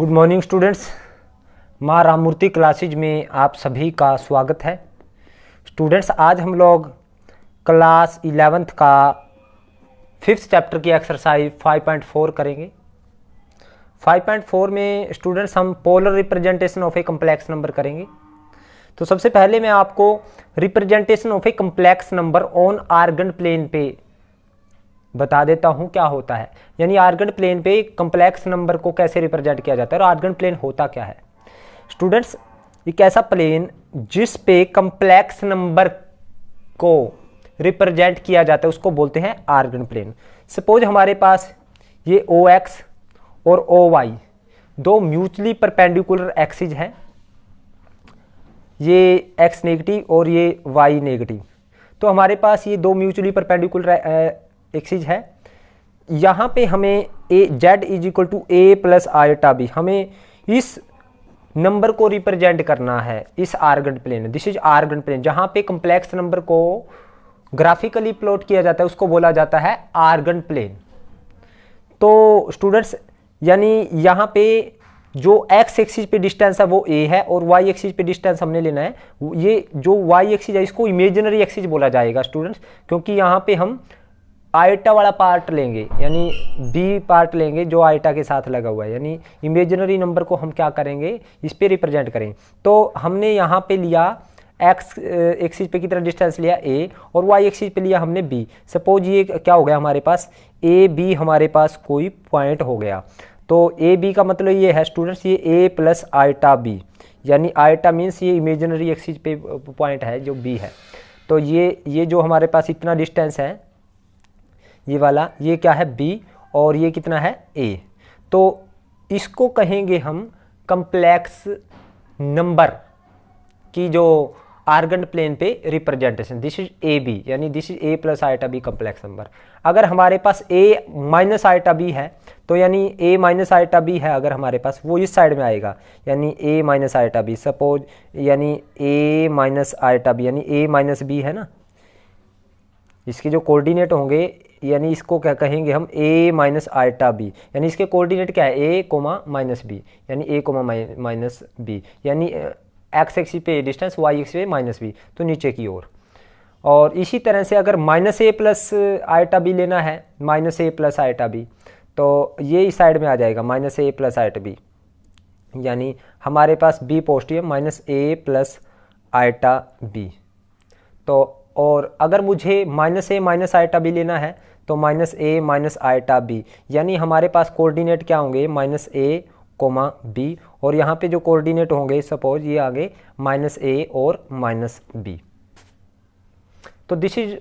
Good morning students. माँ Ramamurthy classes में आप सभी का स्वागत है। स्टूडेंट्स, आज हम लोग क्लास 11th का 5th चैप्टर की एक्सरसाइज 5.4 करेंगे। 5.4 में स्टूडेंट्स हम polar representation of a complex number करेंगे। तो सबसे पहले मैं आपको representation of a complex number on Argand plane पे बता देता हूं क्या होता है, यानी आर्गन प्लेन पे कम्प्लेक्स नंबर को कैसे रिप्रेजेंट किया जाता है और आर्गन प्लेन होता क्या है। स्टूडेंट्स, एक ऐसा प्लेन जिस पे कम्प्लेक्स नंबर को रिप्रेजेंट किया जाता है उसको बोलते हैं आर्गन प्लेन। सपोज हमारे पास ये OX और OY दो म्यूचुअली परपेंडिकुलर एक्सिस हैं, ये X नेगेटिव और ये Y नेगेटिव। तो हमारे पास ये दो म्यूचुअली परपेंडिकुलर एक्सिस है। यहाँ पे हमें Z is equal to A plus iota B, हमें इस नंबर को रिप्रेजेंट करना है इस Argand plane. This is Argand plane. जहाँ पे कम्प्लेक्स नंबर को ग्राफिकली प्लॉट किया जाता है उसको बोला जाता है आर्गन प्लेन। तो स्टूडेंट्स, यानी यहाँ पे जो x एक्सिस पे डिस्टेंस है वो a है और y एक्सिस पे डिस्टेंस हमने लेना है। ये जो y एक्सिस है इसको इमेजिनरी एक्सिस बोला जाएगा स्टूडेंट्स, क्योंकि यहाँ पे हम आयटा वाला पार्ट लेंगे, यानी b पार्ट लेंगे जो आयटा के साथ लगा हुआ है, यानी इमेजिनरी नंबर को हम क्या करेंगे, इस पे रिप्रेजेंट करेंगे। तो हमने यहाँ पे लिया x एक्सिस पे कितना डिस्टेंस लिया a और y एक्सिस पे लिया हमने b। सपोज ये क्या हो गया हमारे पास a b, हमारे पास कोई पॉइंट हो गया। तो ए बी का मतलब ये है स्टूडेंट्स, ये ए प्लस आयटा बी, यानी आयटा मीन्स ये इमेजिनरी एक्सिस पे पॉइंट है जो बी है। तो ये जो हमारे पास इतना डिस्टेंस है ये वाला, ये क्या है बी और ये कितना है ए। तो इसको कहेंगे हम कम्प्लेक्स नंबर की जो आर्गन प्लेन पे representation. This is a b, यानी this is a plus iota b complex number. अगर हमारे पास ए माइनस आयटा बी है तो यानी ए माइनस आयटा बी है अगर हमारे पास, वो इस साइड में आएगा, यानी ए माइनस आयटा बी। सपोज यानी ए माइनस आयटा बी यानी ए माइनस बी है ना, इसके जो कोऑर्डिनेट होंगे यानी इसको क्या कहेंगे हम ए माइनस आयटा बी, यानी इसके कोऑर्डिनेट क्या है ए कोमा माइनस बी, यानी ए कोमा माइनस बी, यानी एक्स एक्सिस पे डिस्टेंस, वाई एक्सिस पे माइनस बी, तो नीचे की ओर। और इसी तरह से अगर माइनस ए प्लस आयटा बी लेना है, माइनस ए प्लस आयटा बी, तो ये इस साइड में आ जाएगा माइनस ए प्लस आयटा बी, यानी हमारे पास बी पॉजिटिव है माइनस ए प्लस आयटा बी। तो और अगर मुझे माइनस ए माइनस आयटा बी लेना है तो माइनस ए माइनस आयटा बी, यानी हमारे पास कोऑर्डिनेट क्या होंगे माइनस ए कोमा बी, और यहाँ पे जो कोऑर्डिनेट होंगे सपोज ये आगे माइनस ए और माइनस बी। तो this is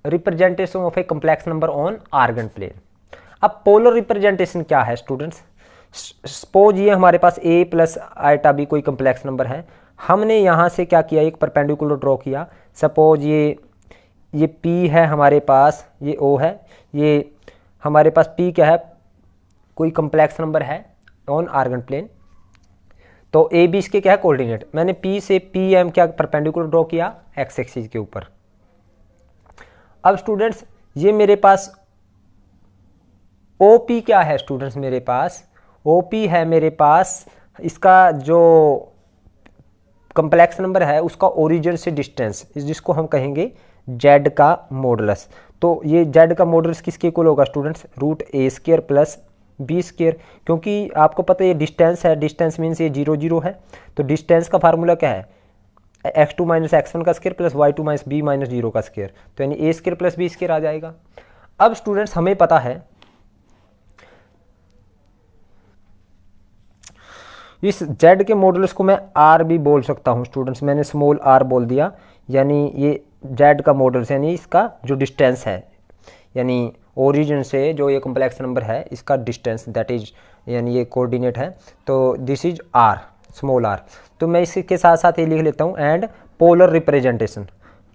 representation of a complex number on Argand plane. अब पोलर रिप्रेजेंटेशन क्या है स्टूडेंट्स। सपोज ये हमारे पास a प्लस आयटा बी कोई कम्प्लेक्स नंबर है, हमने यहाँ से क्या किया, एक परपेंडिकुलर ड्रॉ किया। सपोज ये p है हमारे पास, ये o है, ये हमारे पास p क्या है, कोई कम्प्लेक्स नंबर है ऑन आर्गन प्लेन। तो a b इसके क्या है कोऑर्डिनेट, मैंने p से pm क्या परपेंडिकुलर ड्रॉ किया x एक्सिस के ऊपर। अब स्टूडेंट्स ये मेरे पास OP क्या है स्टूडेंट्स, मेरे पास OP है मेरे पास इसका जो कम्प्लेक्स नंबर है उसका ओरिजिन से डिस्टेंस, जिसको हम कहेंगे Z का मॉडुलस। तो ये Z का मॉडुलस किसके इक्वल होगा स्टूडेंट्स, रूट ए स्क्वायर प्लस बी स्क्वायर, क्योंकि आपको पता है ये डिस्टेंस है, डिस्टेंस मीन्स ये 0 0 है। तो डिस्टेंस का फार्मूला क्या है, x2 माइनस x1 का square plus y2 minus b minus 0 का स्क्वायर, तो यानी ए स्क्वायर प्लस बी स्क्वायर आ जाएगा। अब स्टूडेंट्स हमें पता है इस z के मॉडुलस को मैं r भी बोल सकता हूँ स्टूडेंट्स, मैंने स्मॉल r बोल दिया, यानी ये z का मॉडुलस यानी इसका जो डिस्टेंस है, यानी ओरिजिन से जो ये कम्प्लेक्स नंबर है इसका डिस्टेंस, दैट इज यानी ये कोऑर्डिनेट है। तो this is r, small r। तो मैं इसके साथ साथ ये लिख लेता हूँ and polar representation,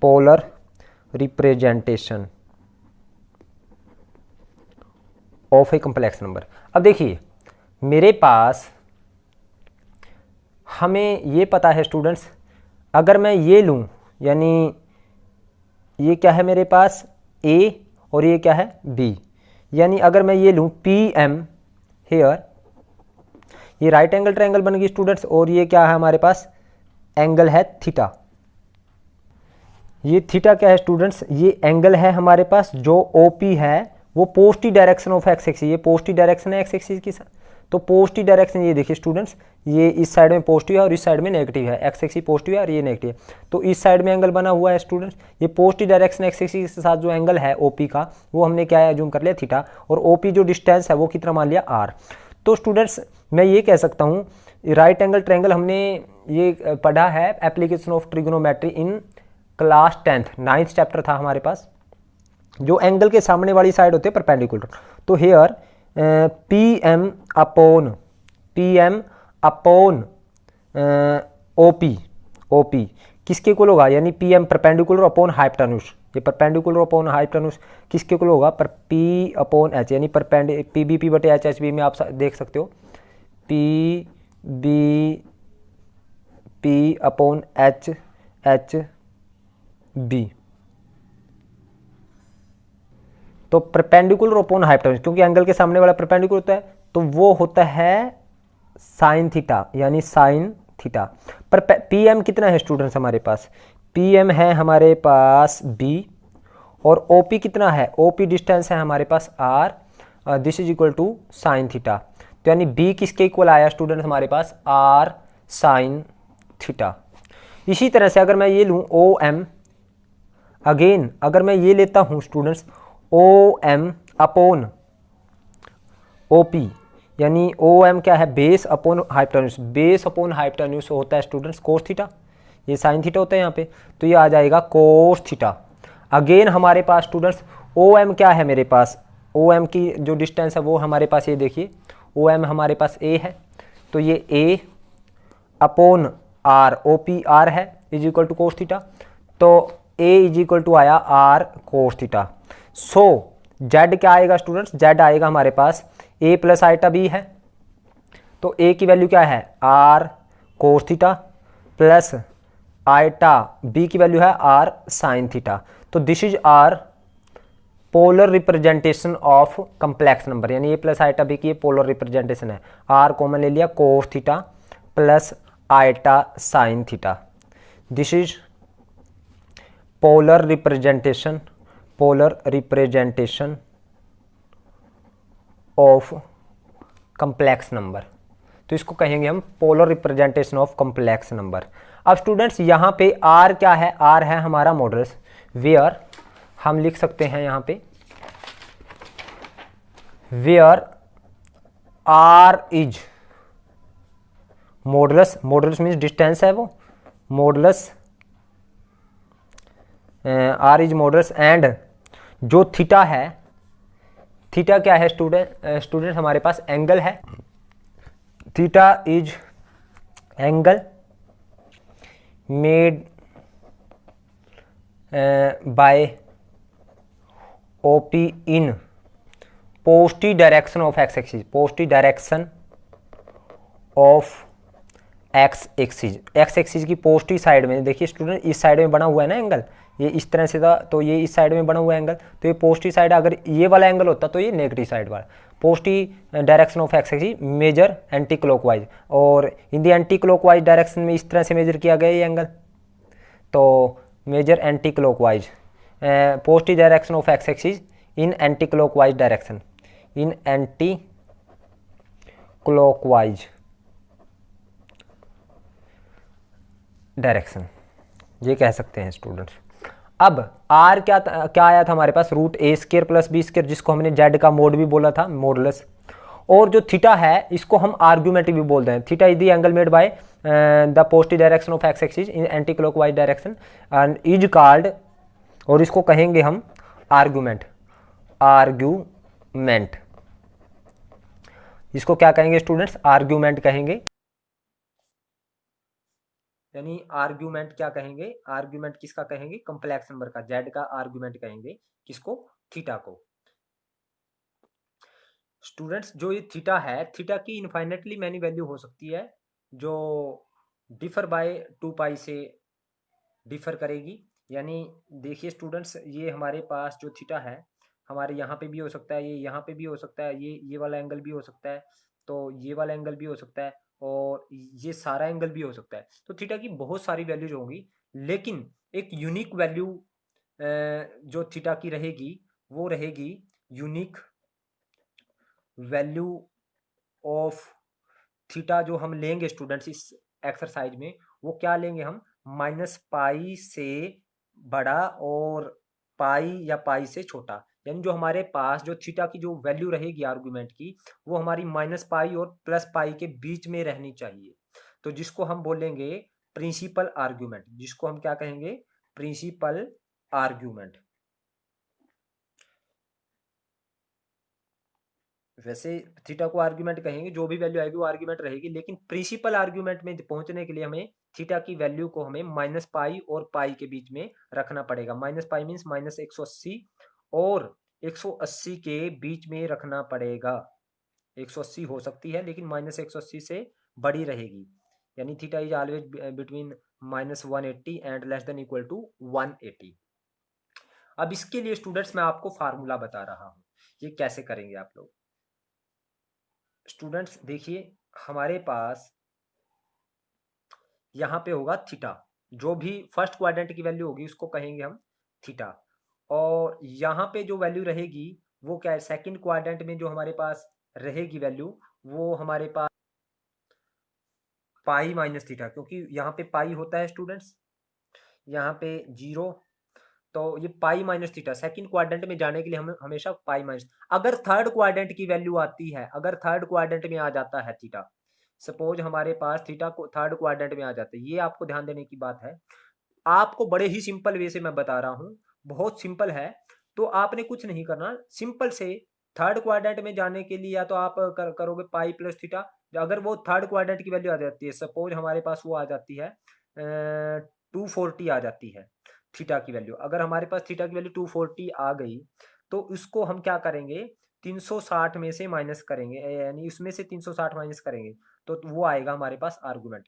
polar representation of a complex number. अब देखिए मेरे पास, हमें ये पता है स्टूडेंट्स, अगर मैं ये लूँ, यानी ये क्या है मेरे पास A और ये क्या है B, यानी अगर मैं ये लूँ PM हेयर, ये राइट एंगल ट्रायंगल बन गई स्टूडेंट्स, और ये क्या है हमारे पास, एंगल है थीटा। ये थीटा क्या है स्टूडेंट्स, ये एंगल है हमारे पास, जो ओपी है वो positive direction of x axis, ये पॉजिटिव डायरेक्शन है एक्स एक्सिस की, तो पॉजिटिव डायरेक्शन ये देखिए स्टूडेंट्स, ये इस साइड में पॉजिटिव है और इस साइड में नेगेटिव है, एक्स एक्सिस पॉजिटिव है और ये नेगेटिव है, तो इस साइड में एंगल बना हुआ है स्टूडेंट्स। ये पॉजिटिव डायरेक्शन एक्स एक्सिस के साथ जो एंगल है ओपी का, वो हमने क्या है, जूम कर लिया थीटा, और ओपी जो डिस्टेंस है वो कितना मान लिया आर। तो स्टूडेंट्स मैं ये कह सकता हूँ राइट एंगल ट्रायंगल हमने ये पढ़ा है application of trigonometry in class 10th 9th chapter था हमारे पास। जो एंगल के सामने वाली साइड होती है परपेंडिकुलर, तो here P M upon OP किसके इक्वल होगा, यानी P M perpendicular upon hypotenuse, ये परपेंडिकुलर अपॉन हाइपोटेन्यूज किसके इक्वल होगा, पर पी अपॉन एच, यानी पी बी पी बटे एच एच बी में आप देख सकते हो P B P upon H H B. तो परपेंडिकुलर अपॉन हाइपोटेन्यूज, क्योंकि एंगल के सामने वाला परपेंडिकुलर होता है तो वो होता है साइन थीटा, यानी साइन थीटा। पर पी एम कितना है स्टूडेंट्स हमारे पास, पी एम है हमारे पास बी, और ओ पी कितना है, ओ पी डिस्टेंस है हमारे पास r, this is equal to sine theta. तो यानी बी किसके इक्वल आया स्टूडेंट्स हमारे पास, आर साइन थीटा। इसी तरह से अगर मैं ये लूँ ओ एम, अगेन अगर मैं ये लेता हूँ students O M upon O P, यानी ओ एम क्या है, base upon hypotenuse, base upon hypotenuse होता है स्टूडेंट्स कोस थीटा, ये साइन थीटा होता है यहाँ पे, तो ये आ जाएगा कोस थीटा। अगेन हमारे पास स्टूडेंट्स ओ एम क्या है मेरे पास, ओ एम की जो डिस्टेंस है वो हमारे पास ये देखिए ओ एम हमारे पास ए है, तो ये a upon r, O P r है is equal to cos theta, तो ए इज इक्वल टू आया r cos theta. So z क्या आएगा स्टूडेंट्स, जेड आएगा हमारे पास ए प्लस आइटा बी है, तो ए की वैल्यू क्या है r cos theta plus iota b की वैल्यू है आर साइन थीटा। तो this is are polar representation of complex number, यानी ए प्लस आइटा बी की पोलर रिप्रेजेंटेशन है, आर कॉमन ले लिया cos theta plus iota sine theta. This is polar representation of complex number, तो इसको कहेंगे हम polar representation of complex number. अब स्टूडेंट्स यहाँ पे आर क्या है, आर है हमारा मॉडुलस, वेयर हम लिख सकते हैं यहाँ पे where R is modulus, modulus means distance है वो, modulus R is modulus, and जो थीटा है, थीटा क्या है स्टूडेंट हमारे पास एंगल है, theta is angle made by OP in positive direction of x axis, positive direction of x axis, X axis की पॉजिटिव साइड में देखिए स्टूडेंट, इस साइड में बना हुआ है ना एंगल, ये इस तरह से था, तो ये इस साइड में बना हुआ एंगल, तो ये पॉजिटिव साइड, अगर ये वाला एंगल होता तो ये नेगेटिव साइड वाला, positive direction of x axis measure anti clockwise, और in the anti clockwise direction में इस तरह से मेजर किया गया ये एंगल, तो measure anti clockwise positive direction of x axis in anti clockwise direction, in anti clockwise direction, ये कह सकते हैं स्टूडेंट्स। अब आर क्या आया था हमारे पास, रूट ए स्केयर प्लस बी स्केयर, जिसको हमने जेड का मोड भी बोला था, मॉडुलस, और जो थीटा है इसको हम आर्ग्यूमेंट भी बोलते हैं, theta is the angle made by the positive direction of x axis in anti clockwise direction and is called, और इसको कहेंगे हम आर्ग्यूमेंट, आर्ग्यूमेंट, इसको क्या कहेंगे स्टूडेंट्स, आर्ग्यूमेंट कहेंगे, यानी आर्ग्यूमेंट क्या कहेंगे, आर्ग्यूमेंट किसका कहेंगे, कंप्लेक्स नंबर का, जेड का आर्ग्यूमेंट कहेंगे किसको, थीटा को। स्टूडेंट्स जो ये थीटा है, थीटा की इनफाइनेटली मैनी वैल्यू हो सकती है, जो डिफर बाय 2 पाई से डिफर करेगी, यानी देखिए स्टूडेंट्स ये हमारे पास जो थीटा है हमारे यहाँ पे भी हो सकता है, ये यहाँ पे भी हो सकता है, ये वाला एंगल भी हो सकता है, तो ये वाला एंगल भी हो सकता है और ये सारा एंगल भी हो सकता है। तो थीटा की बहुत सारी वैल्यूज होंगी, लेकिन एक यूनिक वैल्यू जो थीटा की रहेगी वो रहेगी यूनिक वैल्यू ऑफ थीटा जो हम लेंगे स्टूडेंट्स इस एक्सरसाइज में, वो क्या लेंगे हम, माइनस पाई से बड़ा और पाई या पाई से छोटा। यानी जो हमारे पास जो थीटा की जो वैल्यू रहेगी आर्गुमेंट की, वो हमारी माइनस पाई और प्लस पाई के बीच में रहनी चाहिए। तो जिसको हम बोलेंगे प्रिंसिपल आर्गुमेंट, जिसको हम क्या कहेंगे, प्रिंसिपल आर्गुमेंट। वैसे थीटा को आर्गुमेंट कहेंगे, जो भी वैल्यू आएगी वो आर्गुमेंट रहेगी, लेकिन प्रिंसिपल आर्गुमेंट में पहुंचने के लिए हमें थीटा की वैल्यू को हमें माइनस पाई और पाई के बीच में रखना पड़ेगा। माइनस पाई मीन्स माइनस 180 और 180 के बीच में रखना पड़ेगा। 180 हो सकती है लेकिन माइनस 180 से बड़ी रहेगी, यानी theta is always between minus 180 and less than equal to 180। अब इसके लिए स्टूडेंट्स मैं आपको फार्मूला बता रहा हूं, ये कैसे करेंगे आप लोग। स्टूडेंट्स देखिए, हमारे पास यहाँ पे होगा थीटा, जो भी फर्स्ट क्वाड्रेंट की वैल्यू होगी उसको कहेंगे हम थीटा, और यहाँ पे जो वैल्यू रहेगी वो क्या है, सेकंड क्वाड्रेंट में जो हमारे पास रहेगी वैल्यू, वो हमारे पास पाई माइनस थीटा, क्योंकि यहाँ पे पाई होता है स्टूडेंट्स, यहाँ पे 0, तो ये pi minus theta. Second quadrant में जाने के लिए हम हमेशा पाई माइनस, अगर थर्ड क्वाड्रेंट की वैल्यू आती है, अगर थर्ड क्वाड्रेंट में आ जाता है थीटा, सपोज हमारे पास थीटा को थर्ड क्वाड्रेंट में आ जाता है, ये आपको ध्यान देने की बात है। आपको बड़े ही सिंपल वे से मैं बता रहा हूँ, बहुत सिंपल है, तो आपने कुछ नहीं करना, सिंपल से थर्ड क्वाड्रेंट में जाने के लिए या तो आप करोगे पाई प्लस थीटा। अगर वो थर्ड क्वाड्रेंट की वैल्यू आ जाती है, सपोज हमारे पास वो आ जाती है 240 आ जाती है थीटा की वैल्यू, अगर हमारे पास थीटा की वैल्यू 240 आ गई, तो इसको हम क्या करेंगे, 360 में से माइनस करेंगे, यानी उसमें से 360 माइनस करेंगे, तो वो आएगा हमारे पास आर्गुमेंट।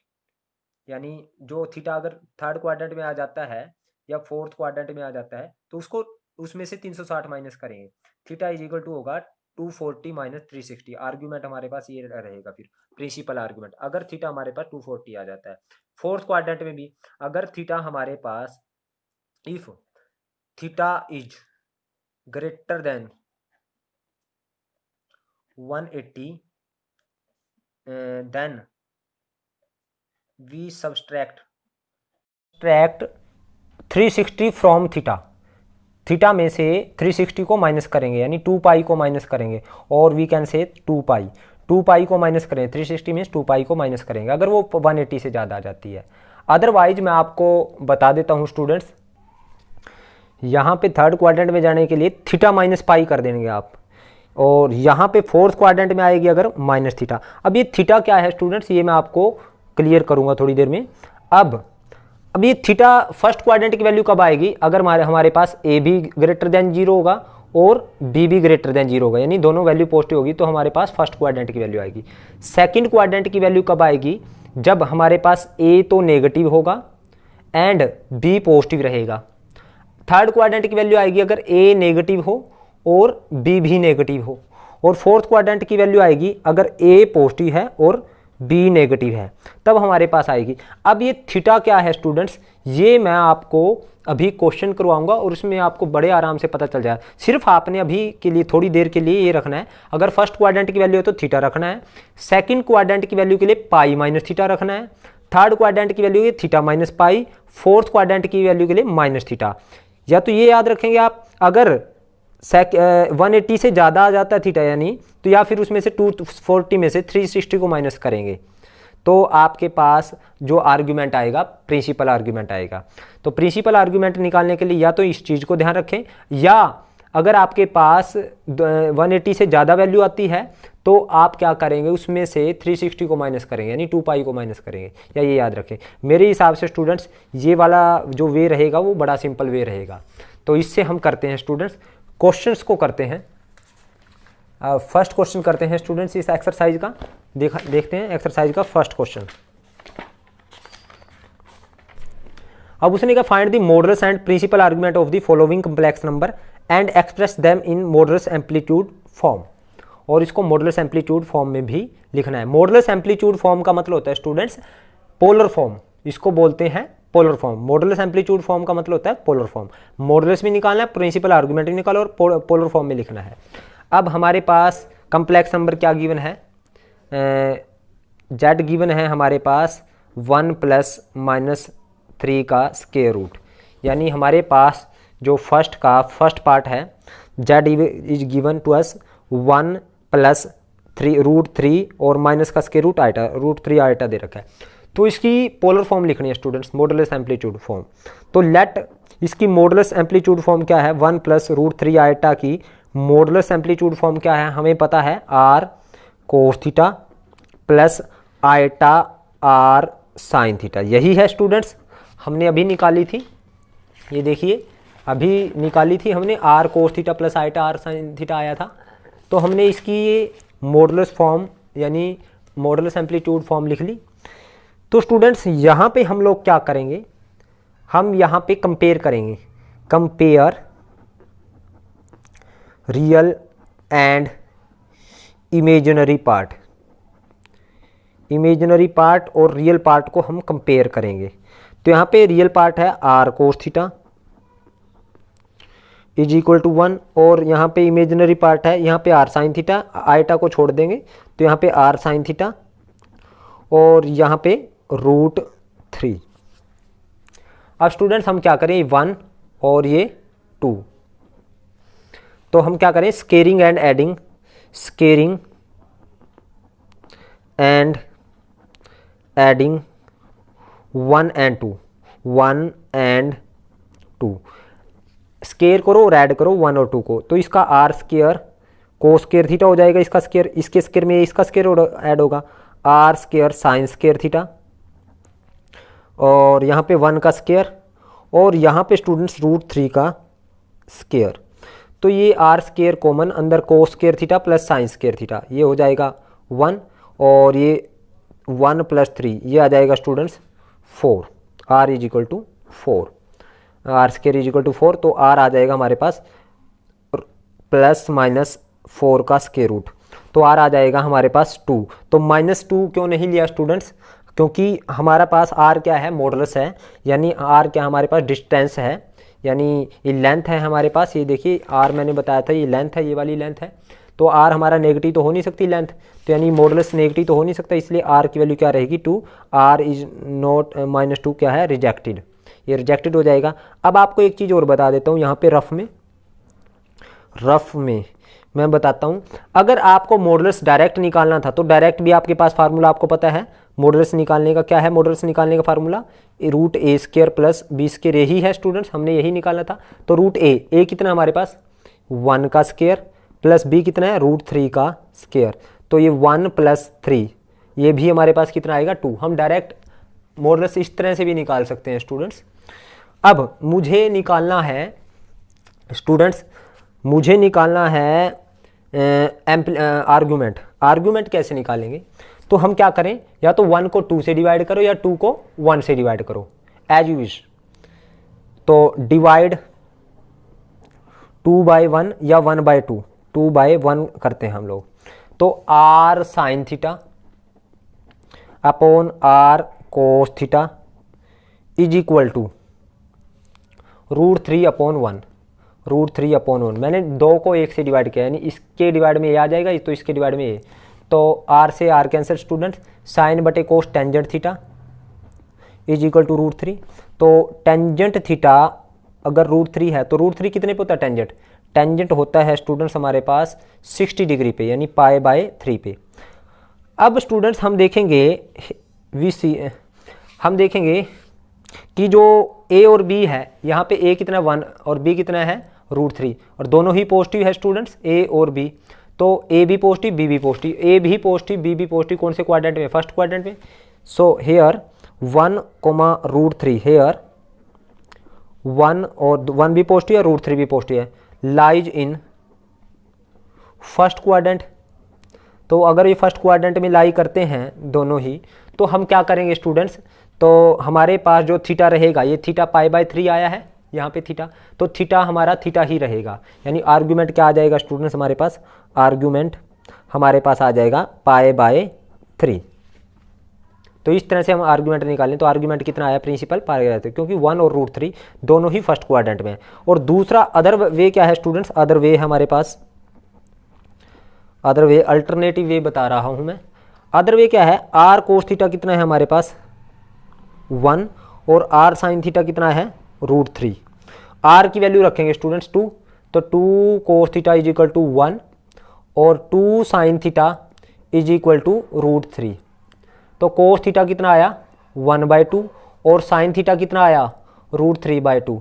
यानी जो थीटा अगर थर्ड क्वाड्रेंट में आ जाता है या फोर्थ क्वाड्रेंट में आ जाता है, तो उसको उसमें से 360 माइनस करेंगे, थीटा इज इक्वल टू होगा 240 माइनस 360। आर्ग्यूमेंट हमारे पास ये रहेगा फिर प्रिंसिपल आर्ग्यूमेंट, अगर थीटा हमारे पास 240 आ जाता है। फोर्थ क्वाड्रेंट में भी अगर थीटा हमारे पास, if theta is greater than 180 then we subtract 360 from theta, theta में से 360 को माइनस करेंगे, यानी 2 पाई को माइनस करेंगे, और वी कैन से 2 पाई को माइनस करें, 360 मीन्स 2 पाई को माइनस करेंगे अगर वो 180 से ज़्यादा आ जाती है। अदरवाइज मैं आपको बता देता हूँ स्टूडेंट्स, यहाँ पे थर्ड क्वाड्रेंट में जाने के लिए थीटा माइनस पाई कर देंगे आप, और यहाँ पे फोर्थ क्वाड्रेंट में आएगी अगर माइनस थीटा। अब ये थीटा क्या है स्टूडेंट्स, ये मैं आपको क्लियर करूँगा थोड़ी देर में। अब ये थीटा फर्स्ट क्वाड्रेंट की वैल्यू कब आएगी, अगर हमारे पास ए भी ग्रेटर देन 0 होगा और बी भी ग्रेटर देन 0 होगा, यानी दोनों वैल्यू पॉजिटिव होगी, तो हमारे पास फर्स्ट क्वाड्रेंट की वैल्यू आएगी। सेकंड क्वाड्रेंट की वैल्यू कब आएगी, जब हमारे पास ए तो नेगेटिव होगा एंड बी पॉजिटिव रहेगा। थर्ड क्वाड्रेंट की वैल्यू आएगी अगर ए नेगेटिव हो और बी भी नेगेटिव हो, और फोर्थ क्वाड्रेंट की वैल्यू आएगी अगर ए पॉजिटिव है और बी नेगेटिव है, तब हमारे पास आएगी। अब ये थीटा क्या है स्टूडेंट्स, ये मैं आपको अभी क्वेश्चन करवाऊंगा और उसमें आपको बड़े आराम से पता चल जाएगा। सिर्फ आपने अभी के लिए थोड़ी देर के लिए ये रखना है, अगर फर्स्ट क्वाड्रेंट की वैल्यू है तो थीटा रखना है, सेकंड क्वाड्रेंट की वैल्यू के लिए पाई माइनस थीटा रखना है, थर्ड क्वाड्रेंट की value theta minus pi, fourth quadrant की वैल्यू के लिए माइनस थीटा। या तो ये याद रखेंगे आप, अगर 180 से ज़्यादा आ जाता है थीटा यानी, तो या फिर उसमें से 240 में से 360 को माइनस करेंगे, तो आपके पास जो आर्ग्यूमेंट आएगा प्रिंसिपल आर्ग्यूमेंट आएगा। तो प्रिंसिपल आर्ग्यूमेंट निकालने के लिए या तो इस चीज़ को ध्यान रखें, या अगर आपके पास 180 से ज़्यादा वैल्यू आती है तो आप क्या करेंगे, उसमें से 360 को माइनस करेंगे, यानी 2 पाई को माइनस करेंगे। या ये याद रखें, मेरे हिसाब से स्टूडेंट्स ये वाला जो वे रहेगा वो बड़ा सिंपल वे रहेगा। तो इससे हम करते हैं स्टूडेंट्स, क्वेश्चंस को करते हैं। फर्स्ट क्वेश्चन करते हैं स्टूडेंट्स इस एक्सरसाइज का, देखते हैं एक्सरसाइज का फर्स्ट क्वेश्चन। अब उसने कहा find the modulus and principal argument of the following complex number and express them in modulus amplitude form. और इसको मॉडुलस एम्पलीट्यूड फॉर्म में भी लिखना है। मॉडुलस एम्पलीट्यूड फॉर्म का मतलब होता है स्टूडेंट्स पोलर फॉर्म, इसको बोलते हैं polar form. Modulus amplitude form का मतलब होता है पोलर फॉर्म। मॉडुलस भी निकालना है, प्रिंसिपल आर्गुमेंट भी निकालो और पोलर फॉर्म में लिखना है। अब हमारे पास कम्प्लेक्स नंबर क्या गिवन है, जेड गिवन है हमारे पास 1 ± 3 का स्क्वायर रूट, यानी हमारे पास जो फर्स्ट पार्ट है Z is given to us 1 + 3√3 और माइनस का स्क्वायर रूट आइटा √3 आइटा दे रखा है। तो इसकी पोलर फॉर्म लिखनी है स्टूडेंट्स, मॉडुलस एम्पलीट्यूड फॉर्म। तो लेट इसकी मॉडुलस एम्पलीट्यूड फॉर्म क्या है, 1 + √3 आइटा की मॉडुलस एम्पलीट्यूड फॉर्म क्या है, हमें पता है r cos theta plus iota r sin theta. यही है स्टूडेंट्स, हमने अभी निकाली थी, ये देखिए अभी निकाली थी हमने, r cos theta plus iota r sin theta आया था। तो हमने इसकी ये मॉडुलस फॉर्म यानी मॉडुलस एम्पलीट्यूड फॉर्म लिख ली। तो स्टूडेंट्स यहाँ पे हम लोग क्या करेंगे, हम यहाँ पे कंपेयर करेंगे, compare real and imaginary part. Imaginary part और रियल पार्ट को हम कंपेयर करेंगे। तो यहाँ पे रियल पार्ट है r cos theta is equal to 1 और यहाँ पे इमेजिनरी पार्ट है यहाँ पे r sin थीटा, आइटा को छोड़ देंगे तो यहाँ पे r sin थीटा और यहाँ पे √3। अब स्टूडेंट्स हम क्या करें, 1 और ये 2, तो हम क्या करें, squaring and adding, squaring and adding 1 and 2, 1 and 2, square करो और ऐड करो 1 और 2 को। तो इसका r स्केयर को स्केयर थीटा हो जाएगा, इसका स्केयर इसके स्केयर में इसका स्केयर ऐड होगा, r square sine square theta और यहाँ पे 1 का स्केयर और यहाँ पे स्टूडेंट्स √3 का स्केयर। तो ये r स्केयर कॉमन, अंदर cos square theta plus sine square theta, ये हो जाएगा 1 और ये 1 + 3 ये आ जाएगा students 4, r is equal to 4, r square is equal to 4। तो r आ जाएगा हमारे पास ±4 का स्केयर रूट, तो r आ जाएगा हमारे पास 2। तो -2 क्यों नहीं लिया स्टूडेंट्स, क्योंकि हमारा पास r क्या है, मॉडुलस है, यानी r क्या हमारे पास डिस्टेंस है, यानी ये लेंथ है हमारे पास। ये देखिए r मैंने बताया था ये लेंथ है, ये वाली लेंथ है। तो r हमारा नेगेटिव तो हो नहीं सकती लेंथ, तो यानी मॉडुलस नेगेटिव तो हो नहीं सकता, इसलिए r की वैल्यू क्या रहेगी 2, r इज नॉट -2 क्या है, रिजेक्टेड, ये रिजेक्टेड हो जाएगा। अब आपको एक चीज़ और बता देता हूँ, यहाँ पे रफ में मैं बताता हूँ, अगर आपको मॉडुलस डायरेक्ट निकालना था तो डायरेक्ट भी आपके पास फार्मूला आपको पता है मॉडुलस निकालने का। क्या है मॉडुलस निकालने का फार्मूला, √a² + b² यही है स्टूडेंट्स, हमने यही निकालना था। तो √a कितना हमारे पास 1 का स्क्वायर प्लस b कितना है √3 का स्क्वायर, तो ये 1 + 3 ये भी हमारे पास कितना आएगा 2। हम डायरेक्ट मॉडुलस इस तरह से भी निकाल सकते हैं स्टूडेंट्स। अब मुझे निकालना है स्टूडेंट्स, मुझे निकालना है आर्गुमेंट कैसे निकालेंगे, तो हम क्या करें, या तो 1 को 2 से डिवाइड करो या 2 को 1 से डिवाइड करो, एज यू विश। तो डिवाइड 2/1 या 1/2, 2/1 करते हैं हम लोग। तो r sin theta upon r cos theta is equal to √3/1, √3/1। मैंने 2 को 1 से डिवाइड किया, यानी इसके डिवाइड में ये आ जाएगा, तो इसके डिवाइड में ये, तो r से r कैंसिल स्टूडेंट, साइन बटे cos tangent theta is equal to √3। तो टेंजेंट थीटा अगर √3 है तो √3 कितने पे होता है टेंजेंट, टेंजेंट होता है स्टूडेंट्स हमारे पास 60 डिग्री पे, यानी π/3 पे। अब स्टूडेंट्स हम देखेंगे हम देखेंगे कि जो a और b है, यहाँ पे a कितना 1 और b कितना है √3, और दोनों ही पॉजिटिव है स्टूडेंट्स a और b। तो a भी पॉजिटिव b भी पॉजिटिव, a भी पॉजिटिव b भी पॉजिटिव, कौन से क्वाड्रेंट में, फर्स्ट क्वाड्रेंट में। सो हेयर 1, √3, हेयर 1 और 1 भी पॉजिटिव है, √3 भी पॉजिटिव है, लाइज इन फर्स्ट क्वाड्रेंट। तो अगर ये फर्स्ट क्वाड्रेंट में लाई करते हैं दोनों ही, तो हम क्या करेंगे स्टूडेंट्स, तो हमारे पास जो थीटा रहेगा, ये थीटा π/3 आया है यहाँ पे थीटा, तो थीटा हमारा थीटा ही रहेगा, यानी आर्गुमेंट क्या आ जाएगा स्टूडेंट्स हमारे पास, आर्गुमेंट हमारे पास आ जाएगा π/3। तो इस तरह से हम आर्ग्यूमेंट निकालें तो आर्ग्यूमेंट कितना आया प्रिंसिपल π/3, क्योंकि 1 और √3 दोनों ही फर्स्ट क्वाड्रेंट में है। और दूसरा अदर वे क्या है स्टूडेंट्स, अदर वे हमारे पास, अदर वे अल्टरनेटिव वे बता रहा हूं मैं। अदर वे क्या है, r cos थीटा कितना है हमारे पास 1 और r sin थीटा कितना है √3। r की वैल्यू रखेंगे स्टूडेंट्स 2, तो 2 cos theta is equal to 1 और 2 sin theta is equal to √3। तो cos थीटा कितना आया 1/2 और sin थीटा कितना आया √3/2।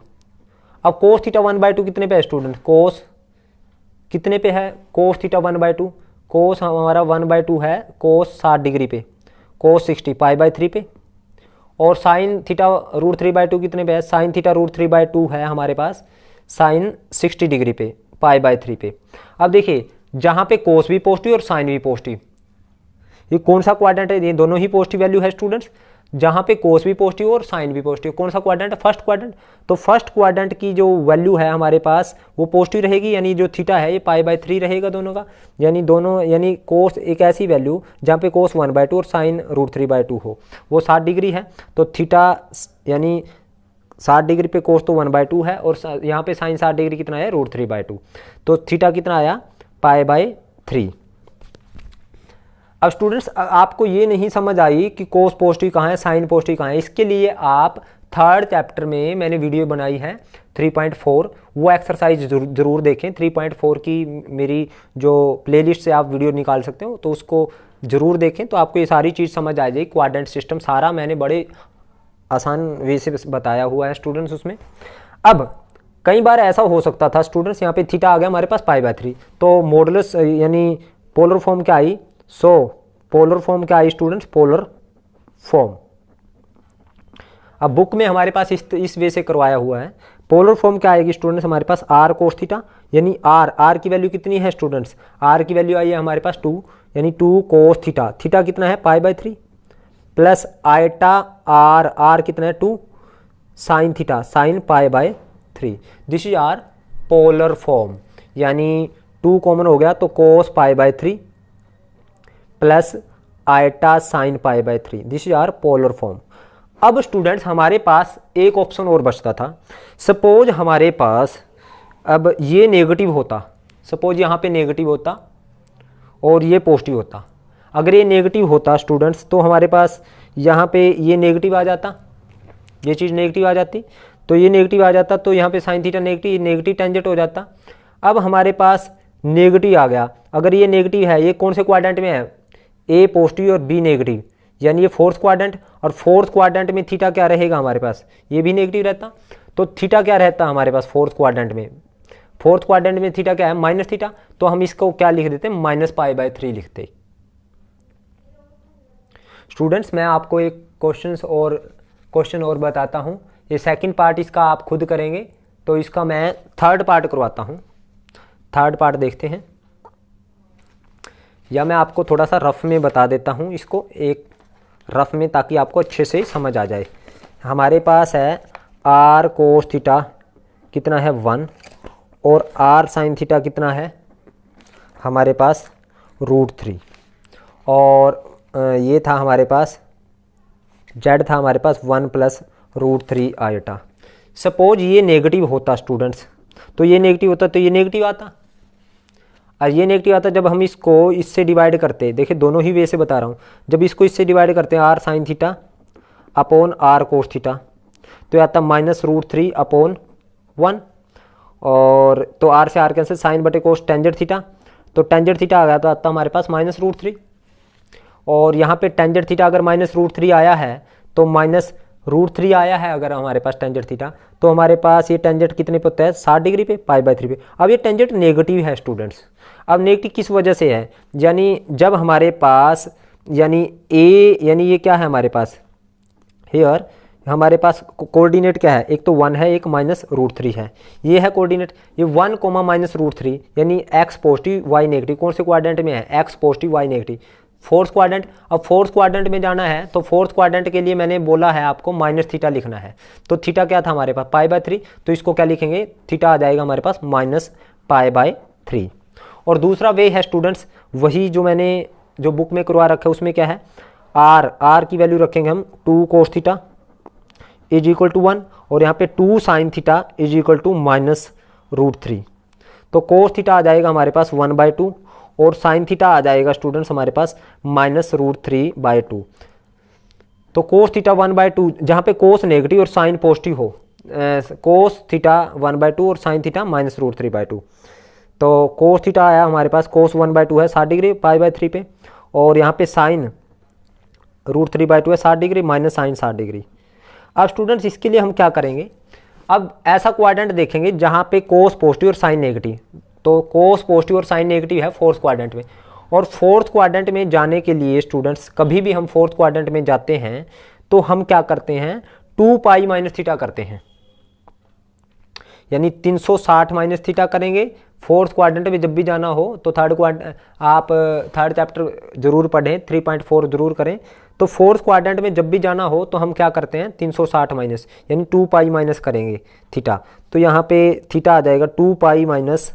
अब cos थीटा 1/2 कितने पे है स्टूडेंट, cos कितने पे है, cos थीटा 1/2, cos हमारा 1/2 है cos 60 डिग्री पे, cos 60 π/3 पे, और sin थीटा √3/2 कितने पे है, sin थीटा √3/2 है हमारे पास sin 60 डिग्री पे π/3 पे। अब देखिए जहाँ पे cos भी पॉजिटिव और sin भी पॉजिटिव, ये कौन सा क्वाड्रेंट है, ये दोनों ही पॉजिटिव वैल्यू है स्टूडेंट्स। जहाँ पे cos भी पॉजिटिव और sin भी पॉजिटिव, कौन सा क्वाड्रेंट है, फर्स्ट क्वाड्रेंट। तो फर्स्ट क्वाड्रेंट की जो वैल्यू है हमारे पास वो पॉजिटिव रहेगी, यानी जो थीटा है ये π/3 रहेगा दोनों का, यानी cos एक ऐसी वैल्यू जहाँ पे cos 1/2 और sin √3/2 हो, वो 60 डिग्री है। तो थीटा यानी 60 डिग्री पे cos तो 1/2 है और यहाँ पे sin 60 डिग्री कितना है √3/2, तो थीटा कितना आया π/3। अब स्टूडेंट्स आपको ये नहीं समझ आई कि cos पॉजिटिव कहाँ है, sin पॉजिटिव कहाँ है, इसके लिए आप थर्ड चैप्टर में मैंने वीडियो बनाई है 3.4, वो एक्सरसाइज जरूर देखें। 3.4 की मेरी जो प्लेलिस्ट से आप वीडियो निकाल सकते हो, तो उसको जरूर देखें, तो आपको ये सारी चीज़ समझ आ जाएगी। क्वाड्रेंट सिस्टम सारा मैंने बड़े आसान वे से बताया हुआ है स्टूडेंट्स उसमें। अब कई बार ऐसा हो सकता था स्टूडेंट्स, यहाँ पे थीटा आ गया हमारे पास π/3, तो मॉडुलस यानी पोलर फॉर्म क्या आई, सो पोलर फॉर्म क्या आई स्टूडेंट्स, पोलर फॉर्म। अब बुक में हमारे पास इस वे से करवाया हुआ है। पोलर फॉर्म क्या आएगी स्टूडेंट्स हमारे पास, r cos थीटा, यानी r की वैल्यू कितनी है स्टूडेंट्स, r की वैल्यू आई है हमारे पास 2, यानी 2 cos थीटा, थीटा कितना है π/3 प्लस आयटा r कितना है 2 sin theta, sin π/3। This is are polar form, यानी 2 कॉमन हो गया तो cos π/3 plus iota sin π/3, this is are polar form. अब स्टूडेंट्स हमारे पास एक ऑप्शन और बचता था। सपोज हमारे पास अब ये नेगेटिव होता, सपोज यहाँ पे नेगेटिव होता और ये पॉजिटिव होता। अगर ये नेगेटिव होता स्टूडेंट्स तो हमारे पास यहाँ पे ये नेगेटिव आ जाता, ये चीज़ नेगेटिव आ जाती, तो ये नेगेटिव आ जाता, तो यहाँ पे साइन थीटा नेगेटिव टेंजेंट हो जाता। अब हमारे पास नेगेटिव आ गया, अगर ये नेगेटिव है, ये कौन से क्वाड्रेंट में है, ए पॉजिटिव और बी नेगेटिव, यानी ये फोर्थ क्वाड्रेंट, और फोर्थ क्वाड्रेंट में थीटा क्या रहेगा हमारे पास, ये भी नेगेटिव रहता। तो थीटा क्या रहता हमारे पास फोर्थ क्वाड्रेंट में, फोर्थ क्वाड्रेंट में थीटा क्या है माइनस थीटा, तो हम इसको क्या लिख देते हैं -π/3 लिखते। स्टूडेंट्स मैं आपको एक क्वेश्चन और बताता हूँ, ये सेकंड पार्ट इसका आप खुद करेंगे, तो इसका मैं थर्ड पार्ट करवाता हूँ। थर्ड पार्ट देखते हैं, या मैं आपको थोड़ा सा रफ में बता देता हूँ इसको एक रफ में, ताकि आपको अच्छे से समझ आ जाए। हमारे पास है r cos थीटा कितना है 1 और r sin थीटा कितना है हमारे पास √3, और ये था हमारे पास z था हमारे पास 1 प्लस √3 आयटा। सपोज ये नेगेटिव होता स्टूडेंट्स, तो ये नेगेटिव होता तो ये नेगेटिव आता, और ये नेगेटिव आता जब हम इसको इससे डिवाइड करते, देखिए दोनों ही वे से बता रहा हूँ, जब इसको इससे डिवाइड करते हैं r sin theta upon r cos theta, तो आता -√3/1, और तो r से r कैंसिल, साइन बटे कोस टेंजेंट थीटा, तो टेंजेंट थीटा आ गया तो आता हमारे पास -√3, और यहाँ पे टेंजेंट थीटा अगर -√3 आया है तो -√3 आया है अगर हमारे पास टेंजेंट थीटा, तो हमारे पास ये टेंजेंट कितने पे होता है 60 डिग्री पे π/3 पे। अब ये टेंजेंट नेगेटिव है स्टूडेंट्स, अब नेगेटिव किस वजह से है, यानी जब हमारे पास यानी ए यानी ये क्या है हमारे पास हेयर, हमारे पास कोऑर्डिनेट क्या है, एक तो 1 है एक -√3 है, ये है कोऑर्डिनेट, ये 1, -√3 यानी x पॉजिटिव y नेगेटिव, कौन से क्वाड्रेंट में है x positive y negative, fourth quadrant. अब फोर्थ क्वाड्रेंट में जाना है तो फोर्थ क्वाड्रेंट के लिए मैंने बोला है आपको माइनस थीटा लिखना है, तो थीटा क्या था हमारे पास π/3, तो इसको क्या लिखेंगे, थीटा आ जाएगा हमारे पास -π/3, और दूसरा वे है स्टूडेंट्स वही जो मैंने जो बुक में करवा रखा है, उसमें क्या है आर की वैल्यू रखेंगे हम 2 cos theta is equal to 1 और यहाँ पे 2 sin theta is equal to -√3। तो cos थीटा आ जाएगा हमारे पास 1/2 और sin थीटा आ जाएगा स्टूडेंट्स हमारे पास -√3/2। तो cos थीटा 1/2 जहाँ पे cos नेगेटिव और sin पॉजिटिव हो, cos थीटा 1/2 और sin थीटा -√3/2। तो cos थीटा आया हमारे पास, cos 1/2 है 60 डिग्री π/3 पे, और यहाँ पे sin √3/2 है 60 डिग्री माइनस sin 60 डिग्री। अब स्टूडेंट्स इसके लिए हम क्या करेंगे, अब ऐसा क्वाड्रेंट देखेंगे जहाँ पे cos पॉजिटिव और sin नेगेटिव। तो cos पॉजिटिव और sin नेगेटिव है फोर्थ क्वाड्रेंट में, और फोर्थ क्वाड्रेंट में जाने के लिए स्टूडेंट्स कभी भी हम फोर्थ क्वाड्रेंट में जाते हैं तो हम क्या करते हैं 2π माइनस थीटा करते हैं, यानी 360 माइनस थीटा करेंगे। फोर्थ क्वाड्रेंट में जब भी जाना हो तो आप थर्ड चैप्टर जरूर पढ़ें, 3.4 जरूर करें। तो फोर्थ क्वाड्रेंट में जब भी जाना हो तो हम क्या करते हैं 360 माइनस यानी 2π माइनस करेंगे थीटा। तो यहाँ पे थीटा आ जाएगा 2π माइनस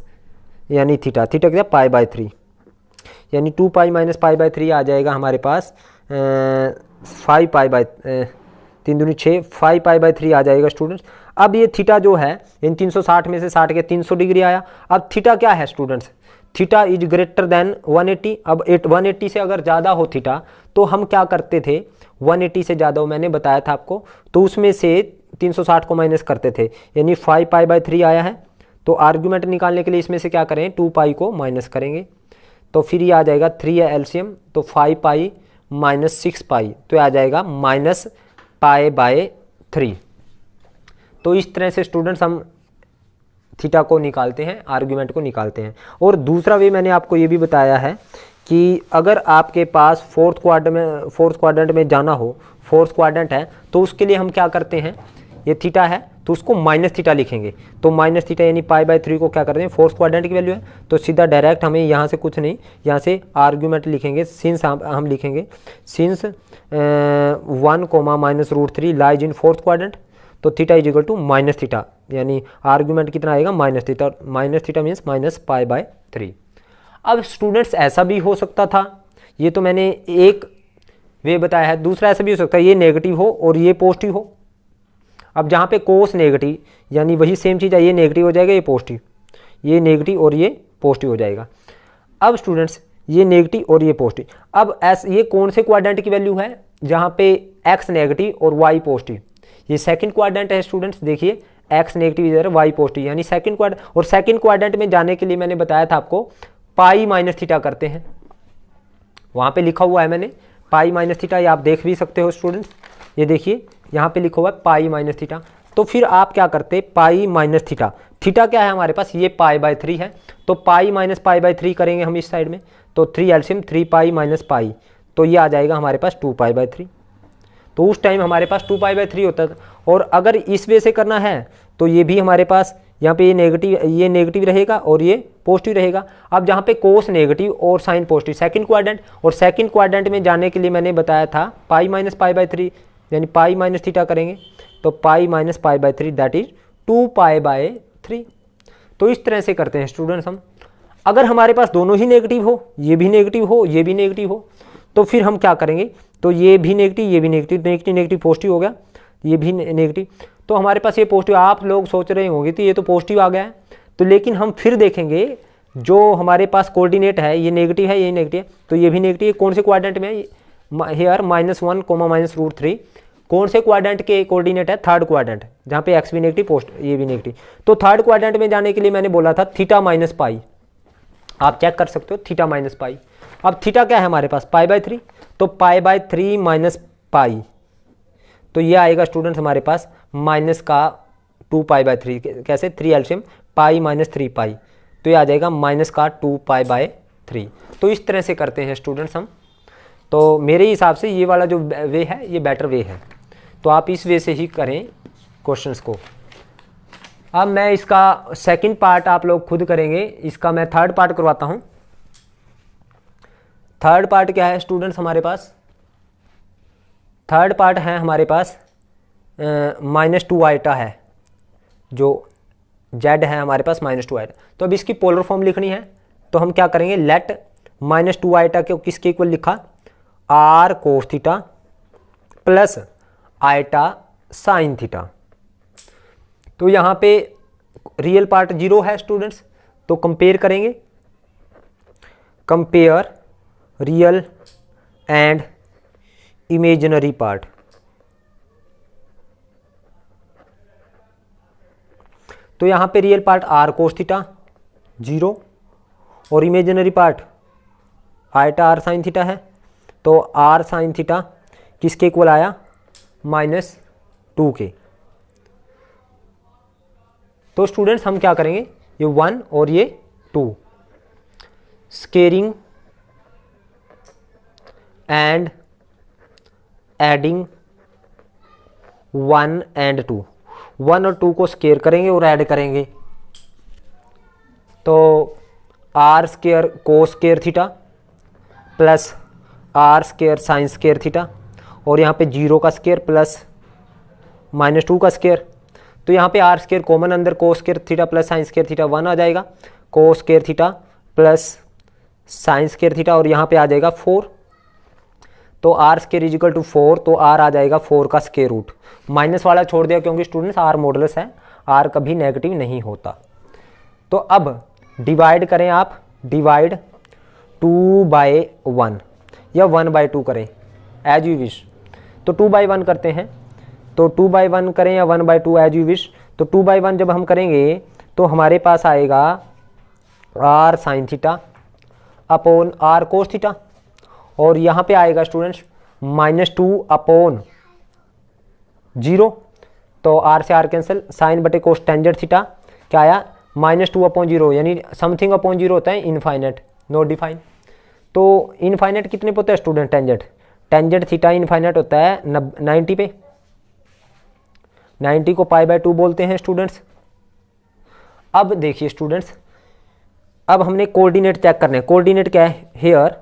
यानी थीटा क्या π/3 यानी 2π माइनस π/3 आ जाएगा हमारे पास 3 दूनी 6 5π/3 आ जाएगा स्टूडेंट्स। अब ये थीटा जो है इन 360 में से 60 के 300 डिग्री आया। अब थीटा क्या है students, theta is greater than 180। अब 180 से अगर ज़्यादा हो थीटा तो हम क्या करते थे, 180 से ज़्यादा हो मैंने बताया था आपको, तो उसमें से 360 को माइनस करते थे, यानी 5π/3 आया है। तो आर्ग्यूमेंट निकालने के लिए इसमें से क्या करें 2π को माइनस करेंगे, तो फिर ये आ जाएगा 3 है एलसीएम, तो 5π माइनस 6π, तो आ जाएगा -π/3। तो इस तरह से स्टूडेंट्स हम थीटा को निकालते हैं, आर्ग्यूमेंट को निकालते हैं। और दूसरा वे मैंने आपको ये भी बताया है कि अगर आपके पास फोर्थ क्वाड्रेंट में जाना हो, फोर्थ क्वाड्रेंट है, तो उसके लिए हम क्या करते हैं, ये थीटा है तो उसको माइनस थीटा लिखेंगे। तो माइनस थीटा यानी π/3 को क्या करते हैं, फोर्थ क्वाड्रेंट की वैल्यू है, तो सीधा डायरेक्ट हमें यहाँ से कुछ नहीं, यहाँ से आर्ग्यूमेंट लिखेंगे, सिंस हम लिखेंगे since 1, -√3 lies in fourth quadrant, तो theta is equal to minus theta, यानी आर्ग्यूमेंट कितना आएगा माइनस थीटा मीन्स -π/3। अब स्टूडेंट्स ऐसा भी हो सकता था, ये तो मैंने एक वे बताया है, दूसरा ऐसा भी हो सकता है ये नेगेटिव हो और ये पॉजिटिव हो। अब जहाँ पे कोस नेगेटिव यानी वही सेम चीज़ है, ये नेगेटिव हो जाएगा, ये पॉजिटिव, ये नेगेटिव और ये पॉजिटिव हो जाएगा। अब स्टूडेंट्स ये नेगेटिव और ये पॉजिटिव, अब ये कौन से क्वाड्रेंट की वैल्यू है, जहाँ पे x नेगेटिव और y पॉजिटिव, ये सेकंड क्वाड्रेंट है स्टूडेंट्स। देखिए x नेगेटिव इधर y पॉजिटिव, यानी सेकंड क्वाड्रेंट, और सेकंड क्वाड्रेंट में जाने के लिए मैंने बताया था आपको पाई माइनस थीटा करते हैं, वहाँ पे लिखा हुआ है मैंने पाई माइनस थीटा, ये आप देख भी सकते हो स्टूडेंट्स, ये देखिए यहाँ पे लिखा हुआ है पाई माइनस थीटा। तो फिर आप क्या करते पाई माइनस थीटा, थीटा क्या है हमारे पास ये π/3 है, तो पाई माइनस π/3 करेंगे हम इस साइड में, तो 3 एलसीएम 3π माइनस पाई, तो ये आ जाएगा हमारे पास 2π/3। तो उस टाइम हमारे पास 2π/3 होता था। और अगर इस वे से करना है तो ये भी हमारे पास यहाँ पे ये नेगेटिव रहेगा और ये पॉजिटिव रहेगा। अब जहाँ पे कोस नेगेटिव और साइन पॉजिटिव सेकंड क्वाड्रेंट, और सेकंड क्वाड्रेंट में जाने के लिए मैंने बताया था पाई माइनस π/3 यानी पाई माइनस थीटा करेंगे, तो पाई माइनस π/3 दैट इज 2π/3। तो इस तरह से करते हैं स्टूडेंट्स हम। अगर हमारे पास दोनों ही नेगेटिव हो, ये भी नेगेटिव हो ये भी नेगेटिव हो, तो फिर हम क्या करेंगे, तो ये भी नेगेटिव ये भी नेगेटिव पॉजिटिव हो गया, ये भी नेगेटिव, तो हमारे पास ये पॉजिटिव। आप लोग सोच रहे होंगे तो ये तो पॉजिटिव आ गया है, तो लेकिन हम फिर देखेंगे जो हमारे पास कोऑर्डिनेट है ये नेगेटिव है, ये नेगेटिव है, तो ये भी नेगेटिव है। कौन से क्वाड्रेंट में है, हेयर -1, -√3 कौन से क्वाड्रेंट के कोऑर्डिनेट है, थर्ड क्वाड्रेंट, जहाँ पे एक्स भी नेगेटिव ये भी नेगेटिव। तो थर्ड क्वाड्रेंट में जाने के लिए मैंने बोला था थीटा माइनस पाई, आप चेक कर सकते हो थीटा माइनस पाई। अब थीटा क्या है हमारे पास π/3, तो π/3 माइनस पाई, तो ये आएगा स्टूडेंट्स हमारे पास माइनस का 2π/3, कैसे 3 एलसीएम पाई माइनस 3π, तो ये आ जाएगा माइनस का 2π/3। तो इस तरह से करते हैं स्टूडेंट्स हम। तो मेरे हिसाब से ये वाला जो वे है ये बेटर वे है, तो आप इस वे से ही करें क्वेश्चंस को। अब मैं इसका सेकंड पार्ट आप लोग खुद करेंगे, इसका मैं थर्ड पार्ट करवाता हूँ। थर्ड पार्ट क्या है स्टूडेंट्स हमारे पास, थर्ड पार्ट है हमारे पास -2 आइटा है, जो z है हमारे पास -2 आइटा। तो अब इसकी पोलर फॉर्म लिखनी है, तो हम क्या करेंगे, लेट माइनस 2 आइटा को किसके इक्वल लिखा, r cos theta plus iota sine theta. तो यहाँ पे रियल पार्ट 0 है स्टूडेंट्स, तो कंपेयर करेंगे, compare real and imaginary part. तो यहाँ पे real part r cos theta 0 और imaginary part iota r sine theta है। तो आर साइन थीटा किसके इक्वल आया, -2 के। तो स्टूडेंट्स हम क्या करेंगे, ये 1 और ये 2 स्केयरिंग एंड एडिंग 1 एंड 2, 1 और 2 को स्केयर करेंगे और ऐड करेंगे। तो r square cos square theta plus r square sine square theta, और यहाँ पे 0 का स्केयर प्लस -2 का स्केयर। तो यहाँ पे आर स्केयर कॉमन, अंदर cos square theta plus sine square theta 1 आ जाएगा, cos square theta plus sine square theta, और यहाँ पे आ जाएगा 4। तो r square is equal to 4, तो आर आ जाएगा 4 का स्केयर रूट। माइनस वाला छोड़ दिया क्योंकि स्टूडेंट्स आर मॉडुलस है, आर कभी नेगेटिव नहीं होता। तो अब डिवाइड करें आप, डिवाइड 2/1 या 1/2 करें, एज यू विश। तो 2/1 करते हैं, तो 2/1 करें या 1/2 एज यू विश। तो 2/1 जब हम करेंगे तो हमारे पास आएगा r sine theta upon r cos theta, और यहाँ पे आएगा स्टूडेंट्स -2 अपॉन 0। तो आर से आर कैंसिल, साइन बटे कोस टेंजेंट थीटा क्या आया, -2 अपॉन 0, यानी समथिंग अपॉन 0 होता है इनफाइनाइट, नॉट डिफाइन। तो इनफाइनाइट कितने पे होता है student, tangent, tangent theta infinite होता है 90 पे, 90 को π/2 बोलते हैं स्टूडेंट्स। अब देखिए स्टूडेंट्स, अब हमने कोऑर्डिनेट चेक करने हैं। कोऑर्डिनेट क्या है, हेयर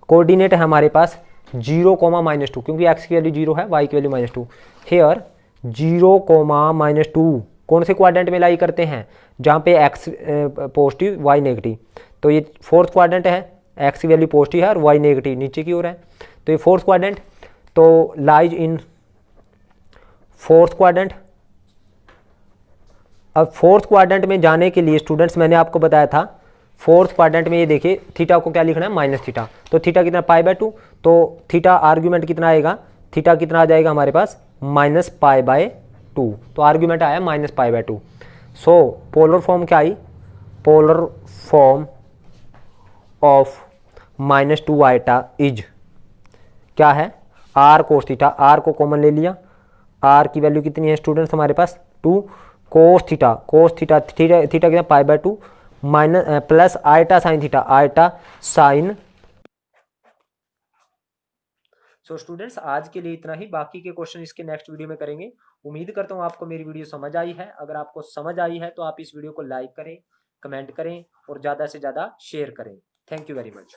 कोऑर्डिनेट है हमारे पास 0, -2, क्योंकि x की वैल्यू 0 है, y की वैल्यू -2। हेयर 0, -2 कौन से क्वाड्रेंट में लाई करते हैं, जहाँ पे x पॉजिटिव y नेगेटिव। तो ये फोर्थ क्वाड्रेंट है, x की वैल्यू पॉजिटिव है और y नेगेटिव नीचे की ओर है। तो ये फोर्थ क्वाड्रेंट, तो लाइज इन फोर्थ क्वाड्रेंट। अब फोर्थ क्वाड्रेंट में जाने के लिए स्टूडेंट्स मैंने आपको बताया था, फोर्थ क्वाड्रेंट में ये देखिए थीटा को क्या लिखना है, माइनस थीटा। तो थीटा कितना, π/2। तो थीटा आर्ग्यूमेंट कितना आएगा, थीटा कितना आ जाएगा हमारे पास, -π/2। तो आर्ग्यूमेंट आया -π/2। सो पोलर फॉर्म क्या आई, polar form of -2 iota is क्या है, आर कोस थीटा। आर को कॉमन ले लिया, आर की वैल्यू कितनी है स्टूडेंट्स हमारे पास 2, cos theta, cos theta theta कितना π/2 minus plus iota sine theta, iota sine. So students आज के लिए इतना ही, बाकी के क्वेश्चन इसके नेक्स्ट वीडियो में करेंगे। उम्मीद करता हूँ आपको मेरी वीडियो समझ आई है। अगर आपको समझ आई है तो आप इस वीडियो को लाइक करें, कमेंट करें और ज़्यादा से ज़्यादा शेयर करें। Thank you very much.